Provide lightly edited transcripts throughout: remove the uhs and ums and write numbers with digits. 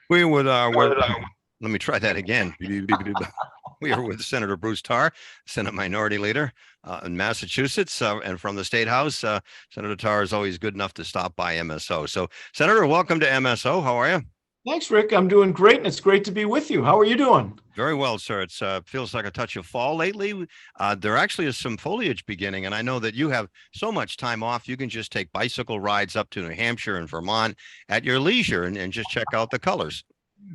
We would, let me try that again. We are with Senator Bruce Tarr, Senate Minority Leader in Massachusetts, and from the State House. Senator Tarr is always good enough to stop by MSO. So, Senator, welcome to MSO. How are you? Thanks, Rick. I'm doing great, and it's great to be with you. How are you doing? Very well, sir. It feels like a touch of fall lately. There actually is some foliage beginning, and I know that you have so much time off. You can just take bicycle rides up to New Hampshire and Vermont at your leisure and just check out the colors.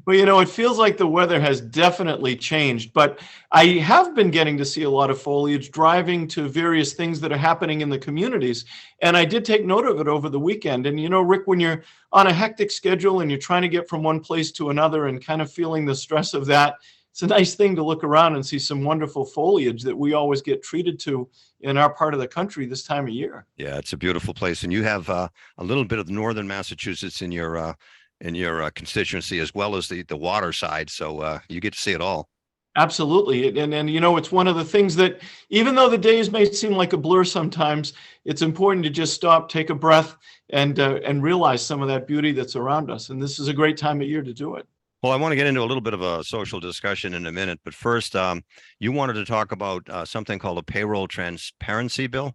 Well, it feels like the weather has definitely changed, but I have been getting to see a lot of foliage driving to various things that are happening in the communities. And I did take note of it over the weekend. And, Rick, when you're on a hectic schedule and you're trying to get from one place to another and kind of feeling the stress of that, it's a nice thing to look around and see some wonderful foliage that we always get treated to in our part of the country this time of year. Yeah, it's a beautiful place. And you have a little bit of northern Massachusetts in your constituency, as well as the water side. So you get to see it all. Absolutely. And it's one of the things that, even though the days may seem like a blur sometimes, it's important to just stop, take a breath, and realize some of that beauty that's around us. And this is a great time of year to do it. Well, I want to get into a little bit of a social discussion in a minute, but first, you wanted to talk about something called a payroll transparency bill.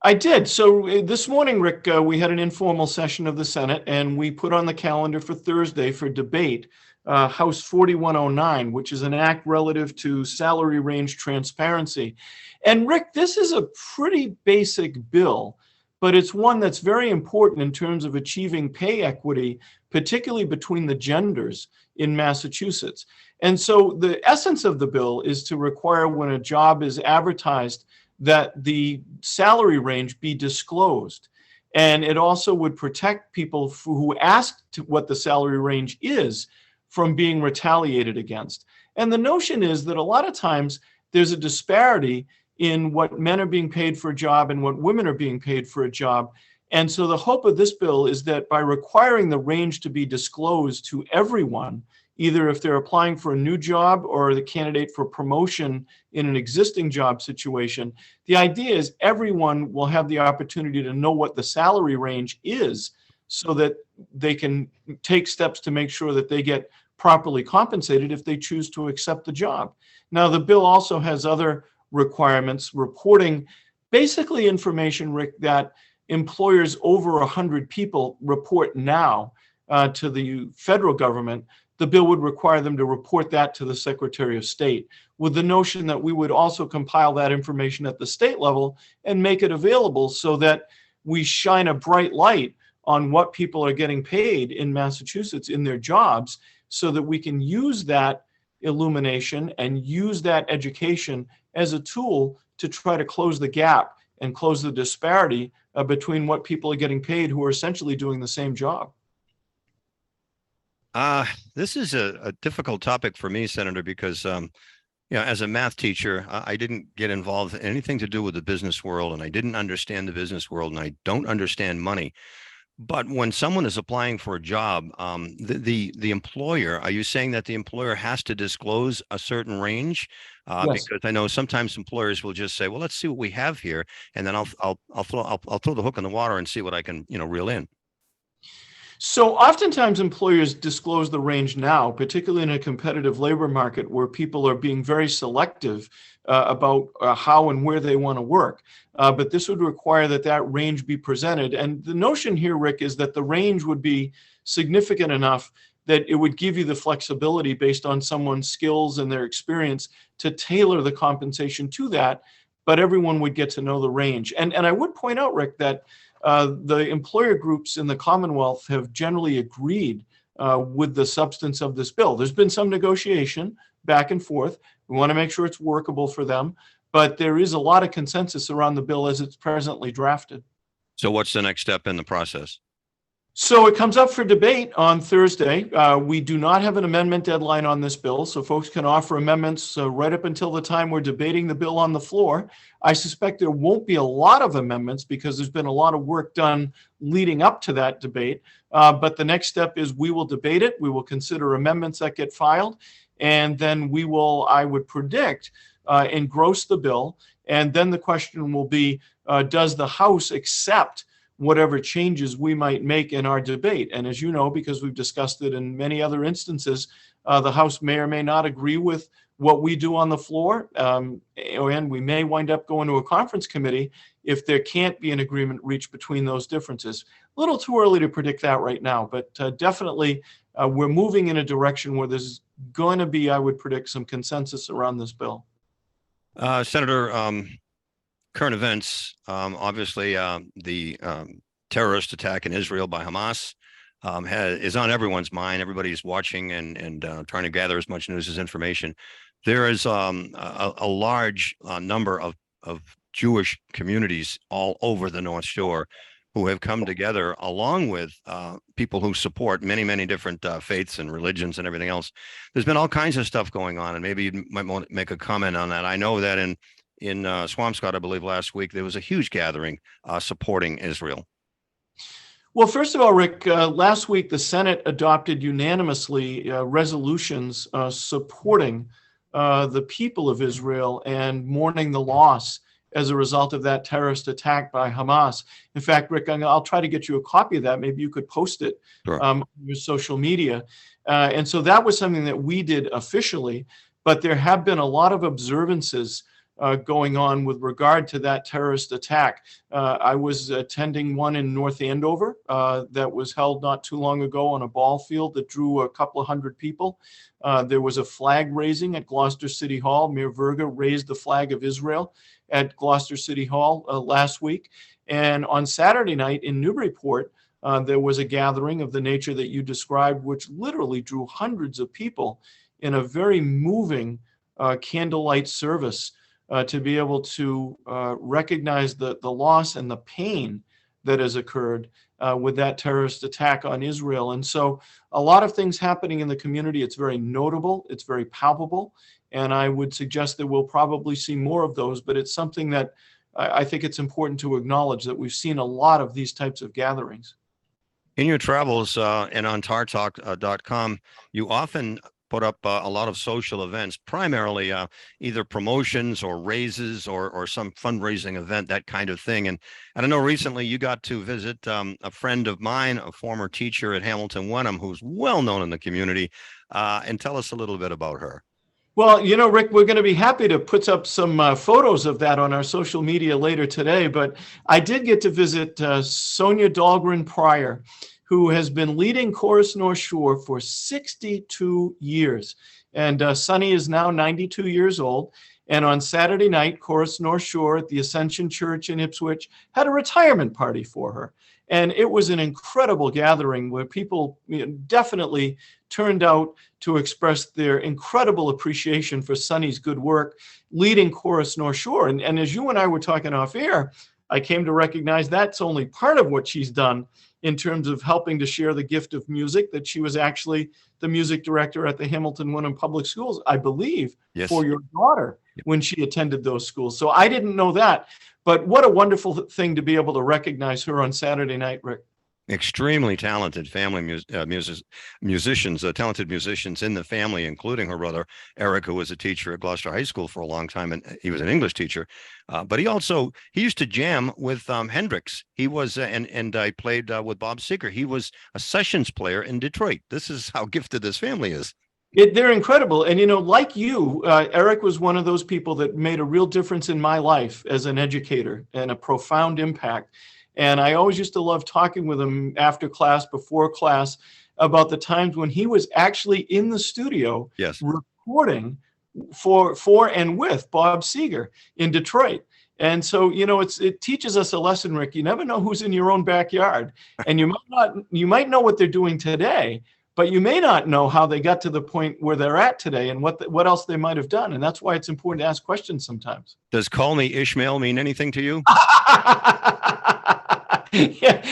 I did. So this morning, Rick, we had an informal session of the Senate, and we put on the calendar for Thursday for debate House 4109, which is an act relative to salary range transparency. And Rick, this is a pretty basic bill, but it's one that's very important in terms of achieving pay equity, particularly between the genders in Massachusetts. And so the essence of the bill is to require, when a job is advertised, that the salary range be disclosed. And it also would protect people who ask what the salary range is from being retaliated against. And the notion is that a lot of times there's a disparity in what men are being paid for a job and what women are being paid for a job. And so the hope of this bill is that by requiring the range to be disclosed to everyone, either if they're applying for a new job or the candidate for promotion in an existing job situation, the idea is everyone will have the opportunity to know what the salary range is so that they can take steps to make sure that they get properly compensated if they choose to accept the job. Now, the bill also has other requirements, reporting basically information, Rick, that employers over 100 people report now to the federal government. The bill would require them to report that to the Secretary of State, with the notion that we would also compile that information at the state level and make it available so that we shine a bright light on what people are getting paid in Massachusetts in their jobs, so that we can use that illumination and use that education as a tool to try to close the gap and close the disparity between what people are getting paid who are essentially doing the same job. This is a difficult topic for me, Senator, because as a math teacher, I didn't get involved in anything to do with the business world, and I didn't understand the business world, and I don't understand money. But when someone is applying for a job, the employer, are you saying that the employer has to disclose a certain range? Yes. Because I know sometimes employers will just say, "Well, let's see what we have here," and then I'll throw the hook in the water and see what I can reel in. So oftentimes employers disclose the range now, particularly in a competitive labor market where people are being very selective about how and where they want to work. But this would require that range be presented. And the notion here, Rick, is that the range would be significant enough that it would give you the flexibility based on someone's skills and their experience to tailor the compensation to that, but everyone would get to know the range. And I would point out, Rick, that the employer groups in the Commonwealth have generally agreed with the substance of this bill. There's been some negotiation back and forth. We want to make sure it's workable for them, but there is a lot of consensus around the bill as it's presently drafted. So what's the next step in the process? So it comes up for debate on Thursday. We do not have an amendment deadline on this bill, so folks can offer amendments right up until the time we're debating the bill on the floor. I suspect there won't be a lot of amendments because there's been a lot of work done leading up to that debate. But the next step is we will debate it. We will consider amendments that get filed, and then we will, I would predict, engross the bill. And then the question will be, does the House accept whatever changes we might make in our debate. And as you know, because we've discussed it in many other instances, the House may or may not agree with what we do on the floor, and we may wind up going to a conference committee if there can't be an agreement reached between those differences. A little too early to predict that right now, but definitely we're moving in a direction where there's going to be, I would predict, some consensus around this bill. Senator, current events, obviously the terrorist attack in Israel by Hamas is on everyone's mind. Everybody's watching and trying to gather as much news as information. There is a large number of Jewish communities all over the North Shore who have come together, along with people who support many different faiths and religions and everything else. There's been all kinds of stuff going on, and maybe you might want to make a comment on that. I know that in Swampscott, I believe last week, there was a huge gathering supporting Israel. Well, first of all, Rick, last week the Senate adopted unanimously resolutions supporting the people of Israel and mourning the loss as a result of that terrorist attack by Hamas. In fact, Rick, I'll try to get you a copy of that. Maybe you could post it on your social media. And so that was something that we did officially, but there have been a lot of observances going on with regard to that terrorist attack. I was attending one in North Andover that was held not too long ago on a ball field that drew a couple of hundred people. There was a flag raising at Gloucester City Hall. Mayor Verga raised the flag of Israel at Gloucester City Hall last week. And on Saturday night in Newburyport, there was a gathering of the nature that you described, which literally drew hundreds of people in a very moving candlelight service to be able to recognize the loss and the pain that has occurred with that terrorist attack on Israel. And so a lot of things happening in the community. It's very notable. It's very palpable. And I would suggest that we'll probably see more of those, but it's something that I think it's important to acknowledge that we've seen a lot of these types of gatherings. In your travels and on tartalk.com, you often put up a lot of social events, primarily either promotions or raises or some fundraising event, that kind of thing. And I know recently you got to visit a friend of mine, a former teacher at Hamilton Wenham, who's well known in the community, and tell us a little bit about her. Well, you know, Rick, we're going to be happy to put up some photos of that on our social media later today, but I did get to visit Sonia Dahlgren Pryor, who has been leading Chorus North Shore for 62 years. And Sonny is now 92 years old. And on Saturday night, Chorus North Shore at the Ascension Church in Ipswich had a retirement party for her. And it was an incredible gathering where people definitely turned out to express their incredible appreciation for Sonny's good work leading Chorus North Shore. And as you and I were talking off air, I came to recognize that's only part of what she's done in terms of helping to share the gift of music, that she was actually the music director at the Hamilton Wenham Public Schools, I believe, for your daughter when she attended those schools. So I didn't know that, but what a wonderful thing to be able to recognize her on Saturday night, Rick. Extremely talented family musicians, talented musicians in the family, including her brother Eric, who was a teacher at Gloucester High School for a long time, and he was an English teacher. But he used to jam with Hendrix. He was, and I played with Bob Seger. He was a sessions player in Detroit. This is how gifted this family is. They're incredible. And, you know, like you, Eric was one of those people that made a real difference in my life as an educator and a profound impact. And I always used to love talking with him after class, before class, about the times when he was actually in the studio recording for and with Bob Seger in Detroit. And so, you know, it teaches us a lesson, Rick. You never know who's in your own backyard. And you might know what they're doing today, but you may not know how they got to the point where they're at today and what else they might have done. And that's why it's important to ask questions sometimes. Does "Call Me Ishmael" mean anything to you? Yeah.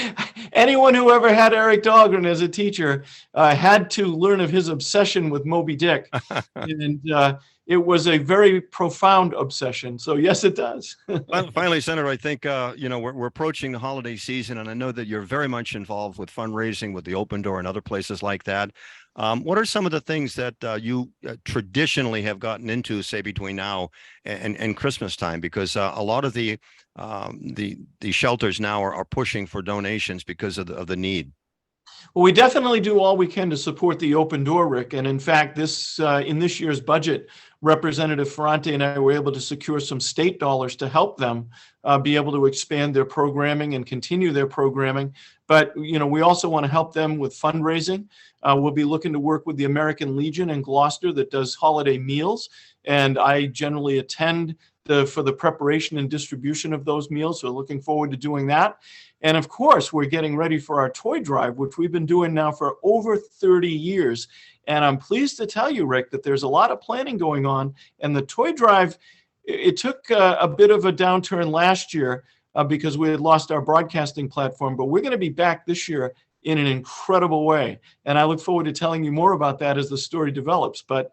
Anyone who ever had Eric Dahlgren as a teacher had to learn of his obsession with Moby Dick. And it was a very profound obsession. So yes, it does. Finally, Senator, I think we're approaching the holiday season, and I know that you're very much involved with fundraising with the Open Door and other places like that. What are some of the things that you traditionally have gotten into, say, between now and Christmas time? Because a lot of the shelters now are pushing for donations because of the need. Well, we definitely do all we can to support the Open Door, Rick. And in fact, in this year's budget, Representative Ferrante and I were able to secure some state dollars to help them be able to expand their programming and continue their programming. But, we also want to help them with fundraising. We'll be looking to work with the American Legion in Gloucester that does holiday meals. And I generally attend for the preparation and distribution of those meals. So looking forward to doing that. And of course, we're getting ready for our toy drive, which we've been doing now for over 30 years. And I'm pleased to tell you, Rick, that there's a lot of planning going on. And the toy drive, it took a bit of a downturn last year because we had lost our broadcasting platform, but we're going to be back this year in an incredible way. And I look forward to telling you more about that as the story develops. But